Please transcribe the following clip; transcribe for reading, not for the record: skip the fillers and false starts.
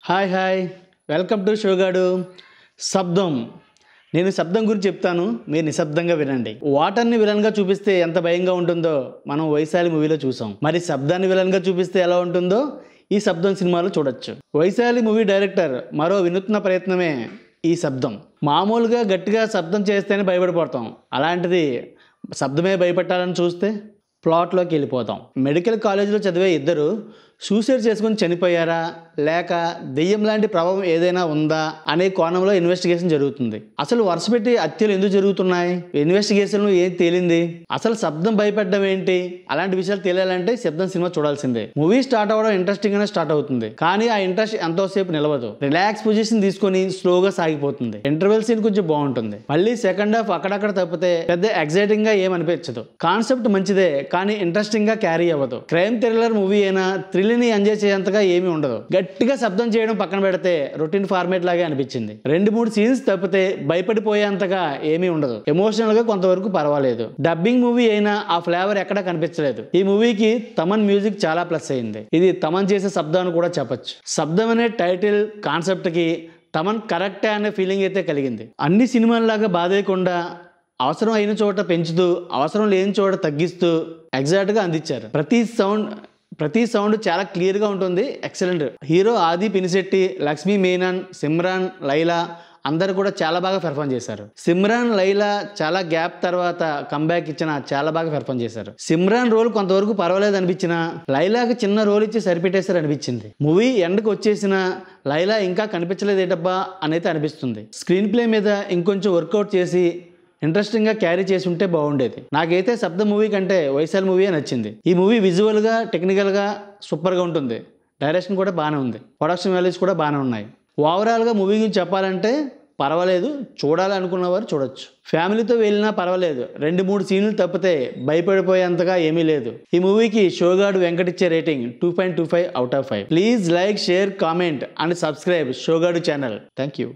Hi hi welcome to Showgadu. శబ్దం. నేను శబ్దం గురించి చెప్తాను, మీరు నిశ్శబ్దంగా వినండి. వాటర్ని విలన్గా చూపిస్తే ఎంత భయంగా ఉంటుందో మనం వైశాలి మూవీలో చూసాం. మరి శబ్దాన్ని విలన్గా చూపిస్తే ఎలా ఉంటుందో ఈ శబ్దం సినిమాలో చూడొచ్చు. వైశాలి మూవీ డైరెక్టర్ మరో వినూత్న ప్రయత్నమే ఈ శబ్దం. మామూలుగా గట్టిగా శబ్దం చేస్తేనే భయపడిపోతాం, అలాంటిది శబ్దమే భయపెట్టాలని చూస్తే ప్లాట్లోకి వెళ్ళిపోతాం. మెడికల్ కాలేజీలో చదివే ఇద్దరు సూసైడ్ చేసుకుని చనిపోయారా లేక దెయ్యం లాంటి ప్రభావం ఏదైనా ఉందా అనే కోణంలో ఇన్వెస్టిగేషన్ జరుగుతుంది. అసలు వరుస పెట్టి హత్యలు ఎందుకు జరుగుతున్నాయి, ఇన్వెస్టిగేషన్లో ఏం తేలింది, అసలు శబ్దం భయపెట్టడం ఏంటి, అలాంటి విషయాలు తెలియాలంటే శబ్దం సినిమా చూడాల్సిందే. మూవీ స్టార్ట్ అవ్వడం ఇంట్రెస్టింగ్ గానే స్టార్ట్ అవుతుంది, కానీ ఆ ఇంట్రెస్ట్ ఎంతోసేపు నిలవదు. రిలాక్స్ పొజిషన్ తీసుకొని స్లోగా సాగిపోతుంది. ఇంటర్వెల్ సీన్ కొంచెం బాగుంటుంది, మళ్ళీ సెకండ్ హాఫ్ అక్కడక్కడ తప్పితే పెద్ద ఎగ్జైటింగ్ గా ఏమనిపించదు. కాన్సెప్ట్ మంచిదే కానీ ఇంట్రెస్టింగ్ గా క్యారీ అవ్వదు. క్రైమ్ థ్రిల్లర్ మూవీ అయినా థ్రిల్ని ఎంజాయ్ చేసేంతగా ఏమీ ఉండదు. గట్టిగా శబ్దం చేయడం పక్కన పెడితే రొటీన్ ఫార్మేట్ లాగే అనిపించింది. 2-3 సీన్స్ తప్పితే భయపడిపోయేంతగా ఏమీ ఉండదు. ఎమోషనల్ గా కొంతవరకు పర్వాలేదు. డబ్బింగ్ మూవీ అయినా ఆ ఫ్లేవర్ ఎక్కడా కనిపించలేదు. ఈ మూవీకి తమన్ మ్యూజిక్ చాలా ప్లస్ అయింది. ఇది తమన్ చేసే శబ్దం అని కూడా చెప్పొచ్చు. శబ్దం అనే టైటిల్ కాన్సెప్ట్ కి తమన్ కరెక్టే అనే ఫీలింగ్ అయితే కలిగింది. అన్ని సినిమాల్లాగా బాధేయకుండా అవసరం అయిన చోట పెంచుతూ అవసరం లేని చోట తగ్గిస్తూ ఎగ్జాక్ట్గా అందించారు. ప్రతి సౌండ్ చాలా క్లియర్గా ఉంటుంది. ఎక్సలెంట్. హీరో ఆది పినిశెట్టి, లక్ష్మీ మేనన్, సిమ్రాన్, లైలా అందరు కూడా చాలా బాగా పెర్ఫామ్ చేశారు. సిమ్రాన్, లైలా చాలా గ్యాప్ తర్వాత కంబ్యాక్ ఇచ్చిన చాలా బాగా పెర్ఫామ్ చేశారు. సిమ్రాన్ రోల్ కొంతవరకు పర్వాలేదు అనిపించిన, లైలాకి చిన్న రోల్ ఇచ్చి సరిపెట్టేశారు అనిపించింది. మూవీ ఎండ్కి వచ్చేసిన లైలా ఇంకా కనిపించలేదేటబ్బా అనేది అనిపిస్తుంది. స్క్రీన్ ప్లే మీద ఇంకొంచెం వర్కౌట్ చేసి ఇంట్రెస్టింగ్గా క్యారీ చేసి ఉంటే బాగుండేది. నాకైతే శబ్ద మూవీ కంటే వైశాల్ మూవీ నచ్చింది. ఈ మూవీ విజువల్గా టెక్నికల్గా సూపర్గా ఉంటుంది. డైరెక్షన్ కూడా బాగానే ఉంది. ప్రొడక్షన్ వాల్యూస్ కూడా బాగానే ఉన్నాయి. ఓవరాల్గా మూవీ గురించి చెప్పాలంటే పర్వాలేదు, చూడాలనుకున్నవారు చూడొచ్చు. ఫ్యామిలీతో వెళ్ళినా పర్వాలేదు. 2-3 సీన్లు తప్పితే భయపడిపోయేంతగా ఏమీ లేదు. ఈ మూవీకి షోగాడు వెంకట్ ఇచ్చే rating 2.25 out of 5. Please like, share, comment and subscribe Showgadu channel. Thank you.